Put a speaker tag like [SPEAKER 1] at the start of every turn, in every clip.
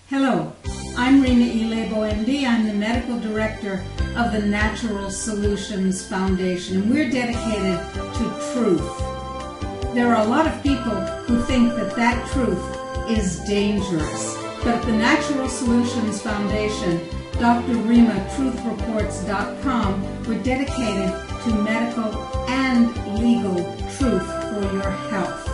[SPEAKER 1] Hello, I'm Rena Ilebo, MD. I'm the Medical Director of the Natural Solutions Foundation, and we're dedicated to truth. There are a lot of people who think that truth is dangerous, but at the Natural Solutions Foundation, Dr. Rima, truthreports.com, we're dedicated to medical and legal truth for your health.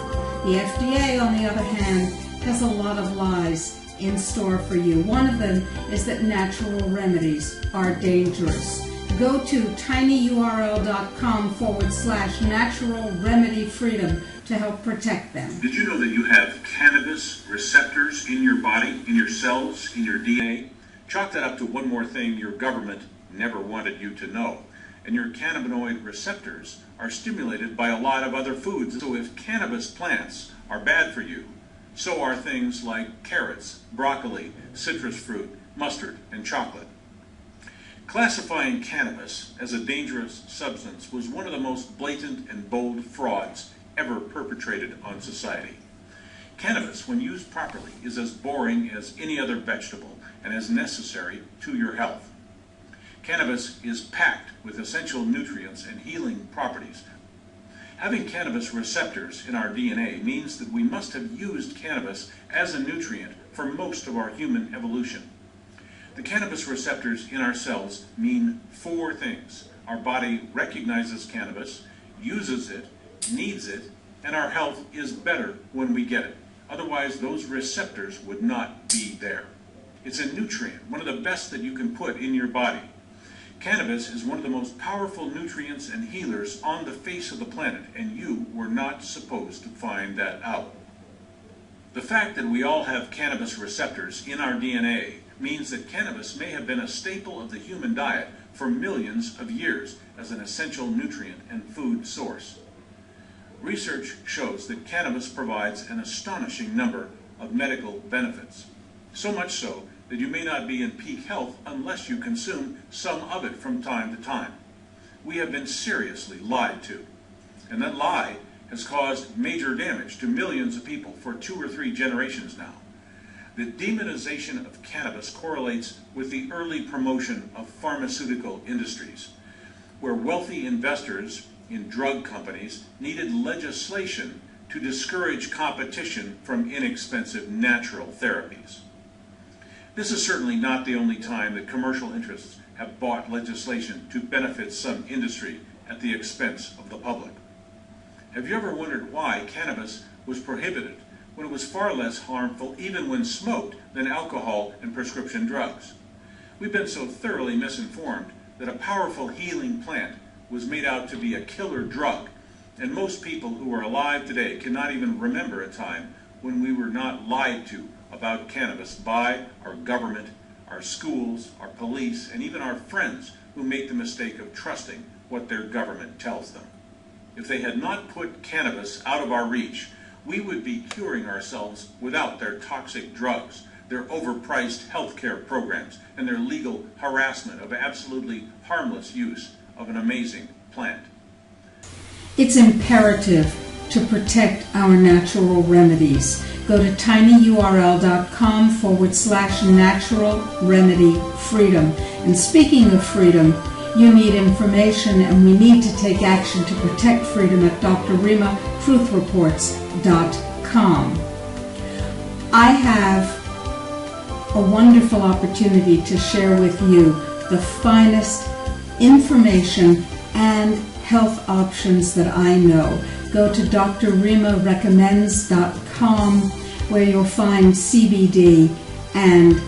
[SPEAKER 1] The FDA, on the other hand, has a lot of lies in store for you. One of them is that natural remedies are dangerous. Go to tinyurl.com/natural remedy freedom to help protect them.
[SPEAKER 2] Did you know that you have cannabis receptors in your body, in your cells, in your DNA? Chalk that up to one more thing your government never wanted you to know. And your cannabinoid receptors are stimulated by a lot of other foods. So if cannabis plants are bad for you, so are things like carrots, broccoli, citrus fruit, mustard, and chocolate. Classifying cannabis as a dangerous substance was one of the most blatant and bold frauds ever perpetrated on society. Cannabis, when used properly, is as boring as any other vegetable and as necessary to your health. Cannabis is packed with essential nutrients and healing properties. Having cannabis receptors in our DNA means that we must have used cannabis as a nutrient for most of our human evolution. The cannabis receptors in our cells mean four things. Our body recognizes cannabis, uses it, needs it, and our health is better when we get it. Otherwise, those receptors would not be there. It's a nutrient, one of the best that you can put in your body. Cannabis is one of the most powerful nutrients and healers on the face of the planet, and you were not supposed to find that out. The fact that we all have cannabis receptors in our DNA means that cannabis may have been a staple of the human diet for millions of years as an essential nutrient and food source. Research shows that cannabis provides an astonishing number of medical benefits, so much so that you may not be in peak health unless you consume some of it from time to time. We have been seriously lied to, and that lie has caused major damage to millions of people for 2 or 3 generations now. The demonization of cannabis correlates with the early promotion of pharmaceutical industries, where wealthy investors in drug companies needed legislation to discourage competition from inexpensive natural therapies. This is certainly not the only time that commercial interests have bought legislation to benefit some industry at the expense of the public. Have you ever wondered why cannabis was prohibited when it was far less harmful, even when smoked, than alcohol and prescription drugs? We've been so thoroughly misinformed that a powerful healing plant was made out to be a killer drug, and most people who are alive today cannot even remember a time when we were not lied to about cannabis by our government, our schools, our police, and even our friends who make the mistake of trusting what their government tells them. If they had not put cannabis out of our reach, we would be curing ourselves without their toxic drugs, their overpriced healthcare programs, and their legal harassment of absolutely harmless use of an amazing plant.
[SPEAKER 1] It's imperative to protect our natural remedies. Go to tinyurl.com/natural remedy freedom. And speaking of freedom, you need information, and we need to take action to protect freedom at Dr. Rima, truthreports.com. I have a wonderful opportunity to share with you the finest information and health options that I know. Go to drrimarecommends.com, where you'll find CBD and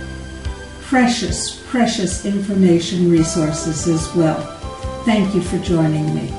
[SPEAKER 1] precious information resources as well. Thank you for joining me.